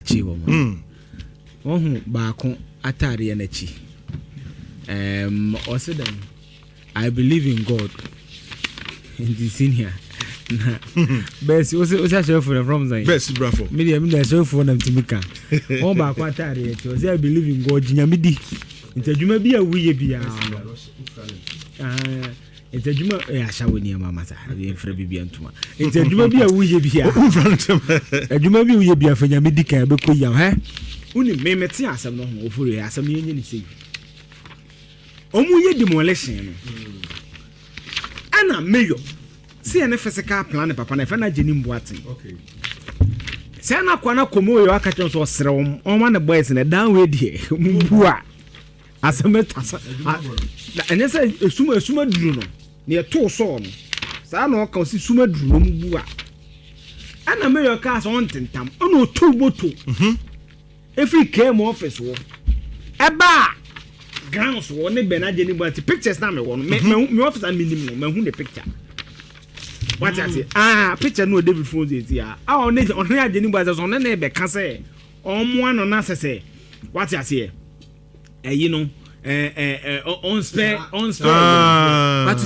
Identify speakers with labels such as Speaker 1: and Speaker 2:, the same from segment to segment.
Speaker 1: chi wo hu baako atare na chi osedam I believe in God in the senior best o share from Zion
Speaker 2: best bravo
Speaker 1: me share for them to make o baako atare chi o say I believe in God nyamedi ntajuma bi a wuye bia ntajuma ashawo ni mama sa enfra bibia ntuma ntajuma bi a wuye bia ajuma bi wuye bia fa nyamedi kan be ko ya he uni memete asem no ho ofuru asem yenye ni sei omu ye demolition no ana mayor see na physical plan papa na fa na jeni mboate okay say na kwa na komo yo aka chen so sere on ma na boys na down we die mbua asem tasa na ene say esuma duru no na to so no sa na o ka si suma duru no mbua ana mayor ka so on tentam ona o to moto every KMA office wo eba grounds wo ne benaje ni but pictures na me wo me office and minim no me hu the picture what I say picture no David phones is here on aje ni but so na be ka say omo ano na sese what I say you know on spare but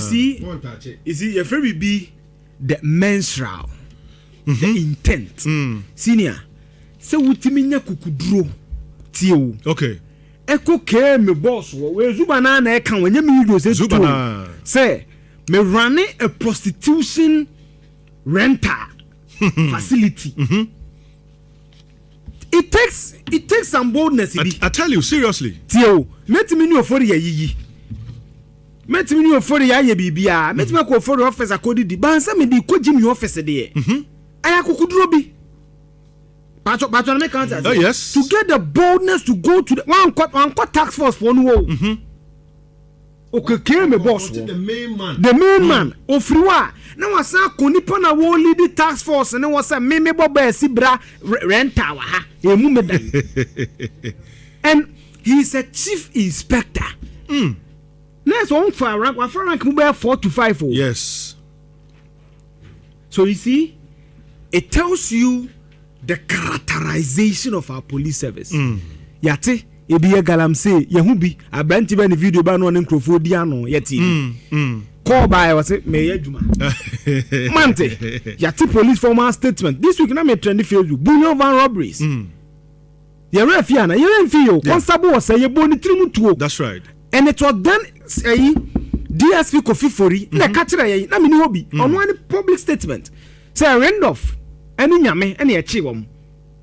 Speaker 1: you see your very be the menstrual the intent senior se wutimi nya kukuduro tie o
Speaker 2: okay
Speaker 1: eko ke me boss wo we zubana na e kan wanya me video se zubana say me running a prostitution rental facility it takes some boldness.
Speaker 2: I tell you seriously
Speaker 1: tie o metimi ni ofori ya yiyi metimi ni ofori ya ye bibia metimi ko ofori office akodi di bansa me di ko jimi office de aya kukuduro bi But make answer.
Speaker 2: Oh yes.
Speaker 1: To get the boldness to go to the one tax force for no. Okay, KMA boss.
Speaker 2: The main man.
Speaker 1: The main man. Ofriwa. Na wasa konipa na wo lead the tax force na wasa me boba si bra renta wa ha. Emu medan. And he is a chief inspector. Next one for rank mu be 4 to 5.
Speaker 2: Yes.
Speaker 1: So you see, it tells you the characterization of our police service. Yate ebi galam say yehu bi abranti be ni video ba no ne nkrofo di ano yati call by was it me adwuma mante yate police formal statement this week na me trend Facebook bullion van robberies ye refia na ye remfi yo constable was say ye boni trimu tuo.
Speaker 2: That's right.
Speaker 1: And it was then say DSP Kofi Fori na ka kire ye na me ni hobi ono any public statement say end off any nyame any echi wom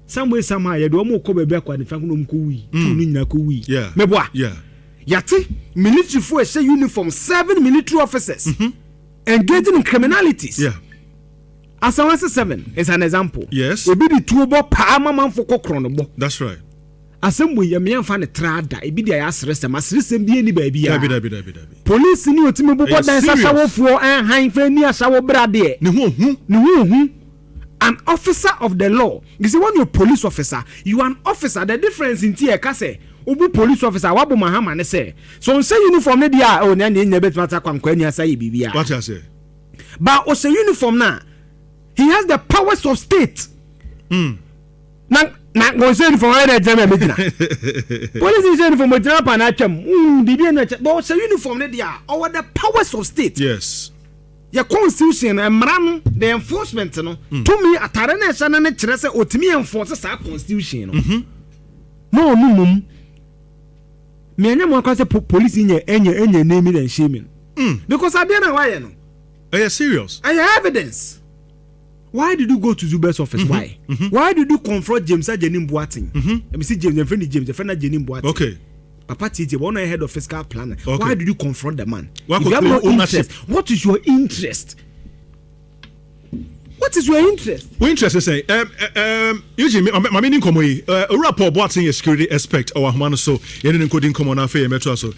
Speaker 1: somewhere somehow ye do mo ko bebe akwa ne fa no mko wi tu no nyina ko wi meboa yate military force say uniform 7 military officers engaging in criminalities as I was 7 is an example.
Speaker 2: Yes,
Speaker 1: e bi di tuobo pa amam fo kokro no bo.
Speaker 2: That's right.
Speaker 1: Asembo ye me amfa ne trada e bi di ayasresem asresem bi eni ba bia
Speaker 2: dabi
Speaker 1: police ni otimi bobo dan sasawofo han fa ni asawo brade
Speaker 2: ne hu
Speaker 1: an officer of the law. You see, when you're a police officer, you are an officer. The difference in tia kase obu police officer wabu mahama ne say. So on say uniform ne dia o na ne bet mata kwankwa asa bibia.
Speaker 2: What you say?
Speaker 1: But o say uniform na he has the powers of state. Na go say uniform na jama medina. Police say uniform medina pa na twam. Bibia na but o say uniform ne dia over the powers of state.
Speaker 2: Yes.
Speaker 1: Your constitution and mram the enforcement no to me atare na ehya na kire se otimi enforce sa constitution no mum me anya mo akase police enye name and shaming because abia na why no
Speaker 2: are you serious?
Speaker 1: I have evidence. Why did you go to Zuber's office? Why did you confront James Ajenim Boating? Let me see James, your friend Ajenim Boating.
Speaker 2: Okay.
Speaker 1: Papa TJ, one head of fiscal planner.
Speaker 2: Okay.
Speaker 1: Why did you confront the man?
Speaker 2: If
Speaker 1: you have no interest, what is your interest? What is your interest?
Speaker 2: What interest is say? Eugene, my meaning komo yi. Rapport Boating a security aspect or so. Yeni encoding komo na fe metro so.